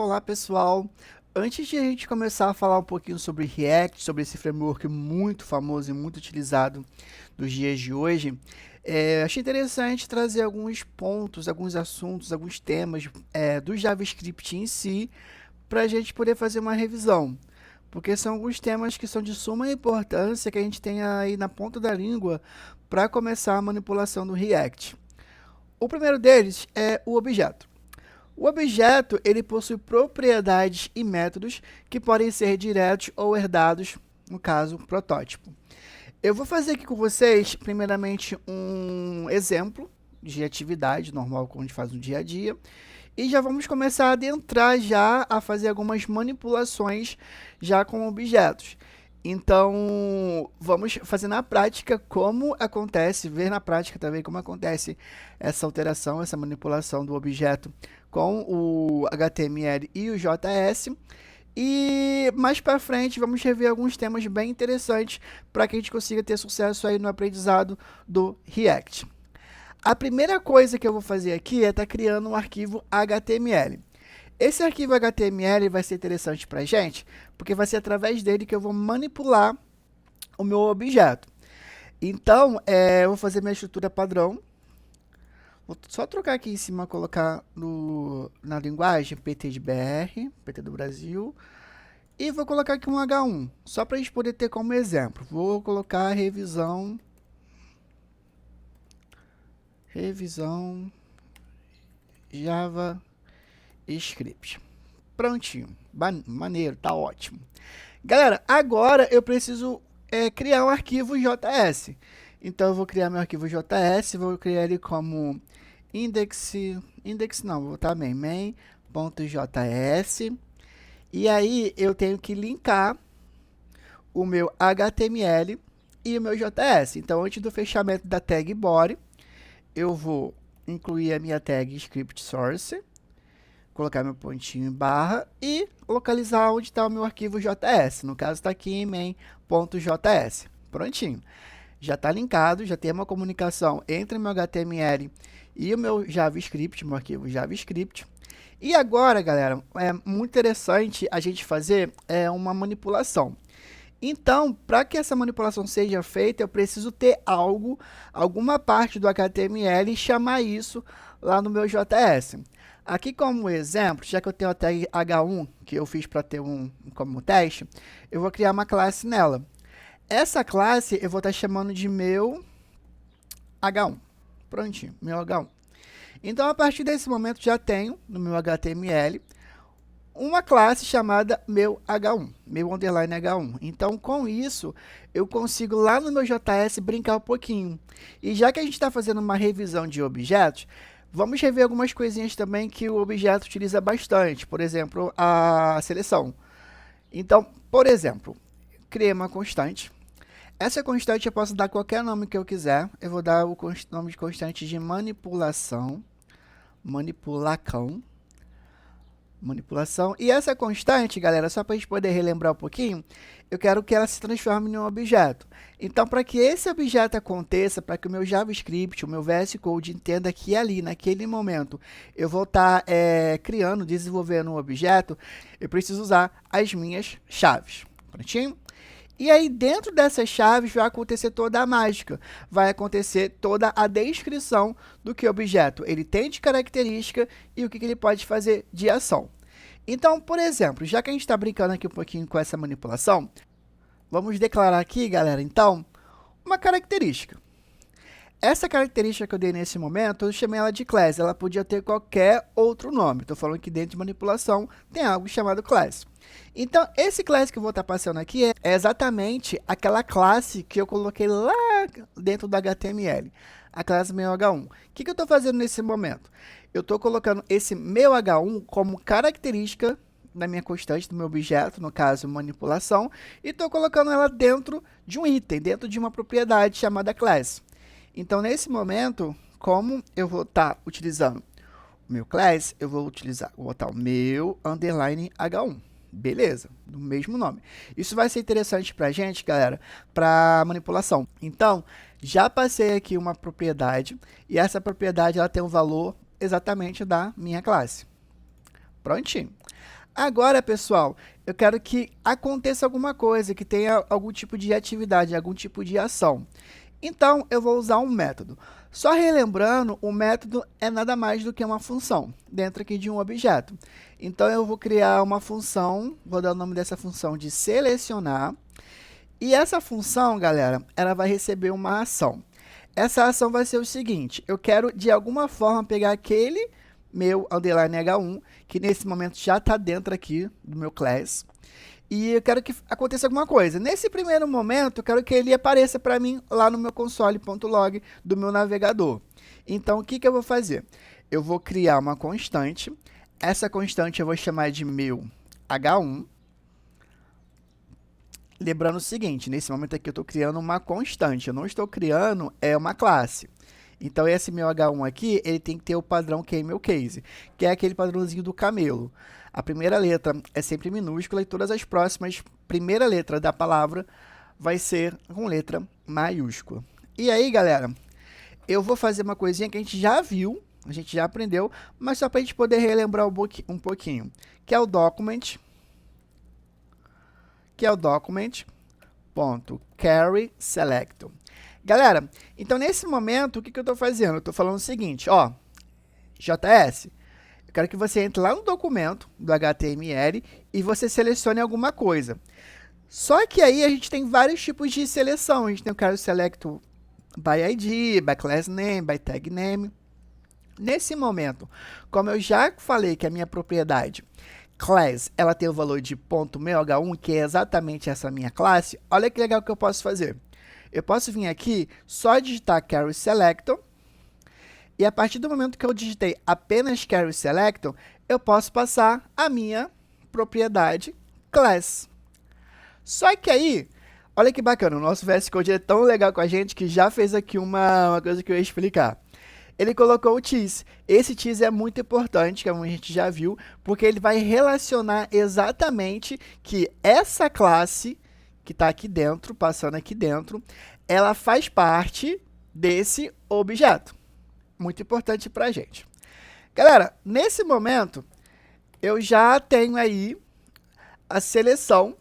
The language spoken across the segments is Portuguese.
Olá pessoal, antes de a gente começar a falar um pouquinho sobre React, sobre esse framework muito famoso e muito utilizado nos dias de hoje, achei interessante trazer alguns pontos, alguns assuntos, alguns temas do JavaScript em si, para a gente poder fazer uma revisão, porque são alguns temas que são de suma importância que a gente tem aí na ponta da língua para começar a manipulação do React. O primeiro deles é o objeto. O objeto ele possui propriedades e métodos que podem ser diretos ou herdados, no caso, protótipo. Eu vou fazer aqui com vocês, primeiramente, um exemplo de atividade normal como a gente faz no dia a dia, e já vamos começar a adentrar já a fazer algumas manipulações já com objetos. Então, vamos fazer na prática como acontece, ver na prática também como acontece essa alteração, essa manipulação do objeto com o HTML e o JS. E mais para frente vamos rever alguns temas bem interessantes para que a gente consiga ter sucesso aí no aprendizado do React. A primeira coisa que eu vou fazer aqui é estar criando um arquivo HTML. Esse arquivo HTML vai ser interessante para a gente, porque vai ser através dele que eu vou manipular o meu objeto. Então, eu vou fazer minha estrutura padrão. Vou só trocar aqui em cima, colocar na linguagem PT de BR, PT do Brasil. E vou colocar aqui um H1, só para a gente poder ter como exemplo. Vou colocar revisão JavaScript. Prontinho, maneiro, tá ótimo. Galera, agora eu preciso criar um arquivo JS. Então eu vou criar meu arquivo JS, vou criar ele como index não, vou botar main.js. E aí eu tenho que linkar o meu HTML e o meu JS. Então antes do fechamento da tag body, eu vou incluir a minha tag script source, colocar meu pontinho em barra e localizar onde está o meu arquivo JS. No caso está aqui em main.js. Prontinho. Já está linkado, já tem uma comunicação entre o meu HTML e o meu JavaScript, meu arquivo JavaScript. E agora, galera, é muito interessante a gente fazer uma manipulação. Então, para que essa manipulação seja feita, eu preciso ter alguma parte do HTML e chamar isso lá no meu JS. Aqui como exemplo, já que eu tenho a tag H1, que eu fiz para ter como teste, eu vou criar uma classe nela. Essa classe eu vou estar chamando de meu H1. Prontinho, meu H1. Então, a partir desse momento, já tenho no meu HTML uma classe chamada meu H1, meu underline H1. Então, com isso, eu consigo lá no meu JS brincar um pouquinho. E já que a gente está fazendo uma revisão de objetos, vamos rever algumas coisinhas também que o objeto utiliza bastante. Por exemplo, a seleção. Então, por exemplo, criei uma constante. Essa constante eu posso dar qualquer nome que eu quiser. Eu vou dar o nome de constante de manipulação. Manipulação. E essa constante, galera, só para a gente poder relembrar um pouquinho, eu quero que ela se transforme em um objeto. Então, para que esse objeto aconteça, para que o meu JavaScript, o meu VS Code entenda que ali, naquele momento, eu vou estar criando, desenvolvendo um objeto, eu preciso usar as minhas chaves. Prontinho? E aí, dentro dessas chaves, vai acontecer toda a mágica. Vai acontecer toda a descrição do que o objeto ele tem de característica e o que ele pode fazer de ação. Então, por exemplo, já que a gente está brincando aqui um pouquinho com essa manipulação, vamos declarar aqui, galera, então, uma característica. Essa característica que eu dei nesse momento, eu chamei ela de class. Ela podia ter qualquer outro nome. Estou falando que dentro de manipulação tem algo chamado class. Então, esse class que eu vou estar passando aqui é exatamente aquela classe que eu coloquei lá dentro do HTML. A classe meu H1. O que eu estou fazendo nesse momento? Eu estou colocando esse meu H1 como característica da minha constante, do meu objeto, no caso, manipulação, e estou colocando ela dentro de um item, dentro de uma propriedade chamada class. Então, nesse momento, como eu vou estar utilizando o meu class, eu vou botar o meu underline H1. Beleza, do mesmo nome. Isso vai ser interessante para a gente, galera, para manipulação. Então, já passei aqui uma propriedade, e essa propriedade ela tem um valor exatamente da minha classe. Prontinho. Agora, pessoal, eu quero que aconteça alguma coisa, que tenha algum tipo de atividade, algum tipo de ação. Então, eu vou usar um método. Só relembrando, o método é nada mais do que uma função dentro aqui de um objeto. Então, eu vou criar uma função, vou dar o nome dessa função de selecionar. E essa função, galera, ela vai receber uma ação. Essa ação vai ser o seguinte, eu quero de alguma forma pegar aquele meu underline H1, que nesse momento já está dentro aqui do meu class, e eu quero que aconteça alguma coisa. Nesse primeiro momento, eu quero que ele apareça para mim lá no meu console.log do meu navegador. Então, o que eu vou fazer? Eu vou criar uma constante, essa constante eu vou chamar de meu H1, lembrando o seguinte, nesse momento aqui eu estou criando uma constante, eu não estou criando uma classe. Então, esse meu H1 aqui, ele tem que ter o padrão camel case, que é aquele padrãozinho do camelo. A primeira letra é sempre minúscula e todas as próximas, primeira letra da palavra vai ser com letra maiúscula. E aí, galera, eu vou fazer uma coisinha que a gente já viu, a gente já aprendeu, mas só para a gente poder relembrar um pouquinho, que é o document.carrySelect. Galera, então nesse momento, o que eu estou fazendo? Eu estou falando o seguinte, ó, JS, eu quero que você entre lá no documento do HTML e você selecione alguma coisa. Só que aí a gente tem vários tipos de seleção. A gente tem o carrySelect by ID, by class name, by tag name. Nesse momento, como eu já falei que a minha propriedade class, ela tem o valor de .meh1, que é exatamente essa minha classe, olha que legal que eu posso fazer. Eu posso vir aqui, só digitar carrySelector, e a partir do momento que eu digitei apenas carrySelector, eu posso passar a minha propriedade class. Só que aí, olha que bacana, o nosso VS Code é tão legal com a gente que já fez aqui uma coisa que eu ia explicar. Ele colocou o tease. Esse tease é muito importante, como a gente já viu, porque ele vai relacionar exatamente que essa classe que está aqui dentro, passando aqui dentro, ela faz parte desse objeto. Muito importante para a gente. Galera, nesse momento, eu já tenho aí a seleção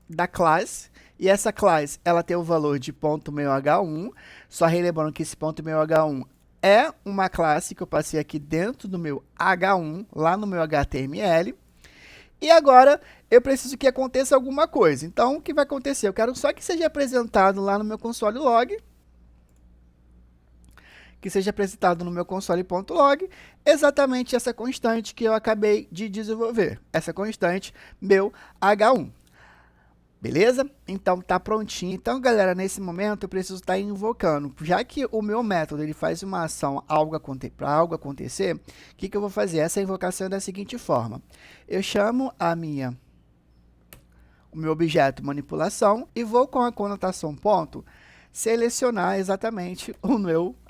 da classe, e essa classe, ela tem o valor de .meh1, só relembrando que esse .meh1 é uma classe que eu passei aqui dentro do meu H1, lá no meu HTML. E agora, eu preciso que aconteça alguma coisa. Então, o que vai acontecer? Eu quero só que seja apresentado lá no meu console log, exatamente essa constante que eu acabei de desenvolver. Essa constante, meu H1. Beleza? Então, tá prontinho. Então, galera, nesse momento eu preciso estar invocando. Já que o meu método ele faz uma ação para algo acontecer, o que eu vou fazer? Essa invocação é da seguinte forma. Eu chamo o meu objeto manipulação e vou com a conotação ponto selecionar exatamente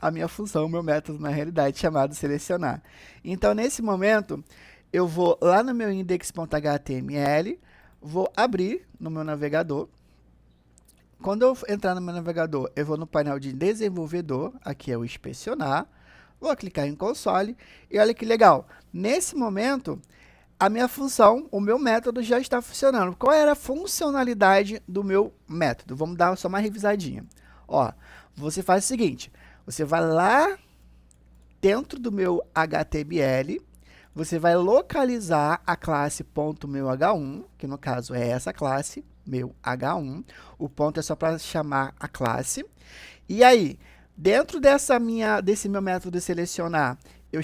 a minha função, o meu método na realidade chamado selecionar. Então, nesse momento, eu vou lá no meu index.html, vou abrir no meu navegador. Quando eu entrar no meu navegador, eu vou no painel de desenvolvedor, aqui é o inspecionar, vou clicar em console, e olha que legal, nesse momento, a minha função, o meu método já está funcionando. Qual era a funcionalidade do meu método? Vamos dar só uma revisadinha. Ó, você faz o seguinte, você vai lá dentro do meu HTML, você vai localizar a classe .meh1, que no caso é essa classe, meu H1. O ponto é só para chamar a classe. E aí, dentro desse meu método de selecionar, eu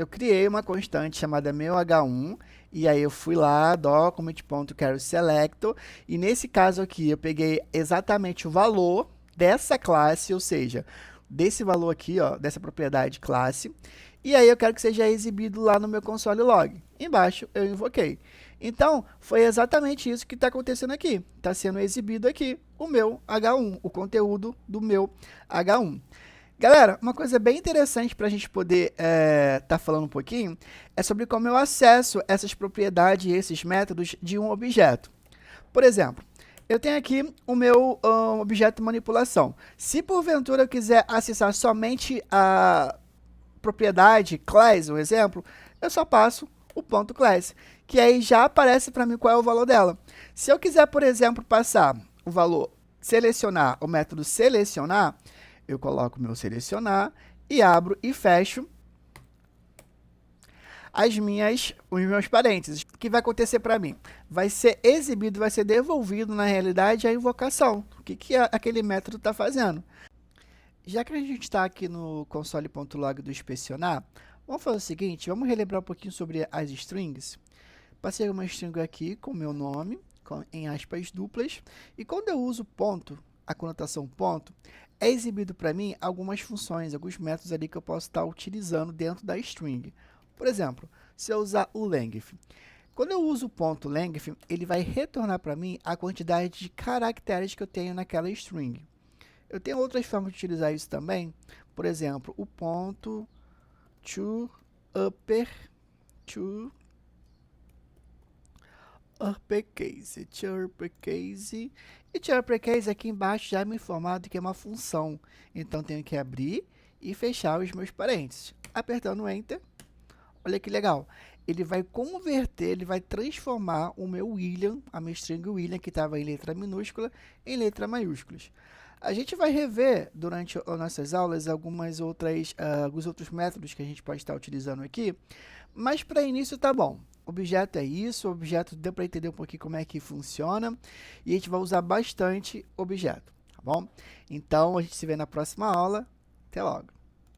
criei uma constante chamada meu H1, e aí eu fui lá, document.carrySelector, e nesse caso aqui eu peguei exatamente o valor dessa classe, ou seja, desse valor aqui, ó, dessa propriedade classe, e aí eu quero que seja exibido lá no meu console log. Embaixo eu invoquei. Então, foi exatamente isso que está acontecendo aqui. Está sendo exibido aqui o meu H1, o conteúdo do meu H1. Galera, uma coisa bem interessante para a gente poder tá falando um pouquinho é sobre como eu acesso essas propriedades e esses métodos de um objeto. Por exemplo, eu tenho aqui o meu objeto manipulação. Se porventura eu quiser acessar somente a propriedade, class, um exemplo, eu só passo o ponto class, que aí já aparece para mim qual é o valor dela. Se eu quiser, por exemplo, passar o valor selecionar, o método selecionar, eu coloco meu selecionar e abro e fecho os meus parênteses. O que vai acontecer para mim? Vai ser exibido, vai ser devolvido, na realidade, a invocação. O que aquele método está fazendo? Já que a gente está aqui no console.log do inspecionar, vamos fazer o seguinte, vamos relembrar um pouquinho sobre as strings. Passei uma string aqui com o meu nome, em aspas duplas, e quando eu uso ponto, a conotação ponto, é exibido para mim algumas funções, alguns métodos ali que eu posso estar utilizando dentro da string. Por exemplo, se eu usar o length, quando eu uso o ponto length, ele vai retornar para mim a quantidade de caracteres que eu tenho naquela string. Eu tenho outras formas de utilizar isso também, por exemplo, o ponto to uppercase, e to uppercase aqui embaixo já me informado que é uma função, então tenho que abrir e fechar os meus parênteses. Apertando Enter, olha que legal, ele vai converter, ele vai transformar o meu William, a minha string William, que estava em letra minúscula, em letra maiúsculas. A gente vai rever durante as nossas aulas alguns outros métodos que a gente pode estar utilizando aqui, mas para início tá bom. Objeto é isso, objeto deu para entender um pouquinho como é que funciona e a gente vai usar bastante objeto, tá bom? Então a gente se vê na próxima aula. Até logo!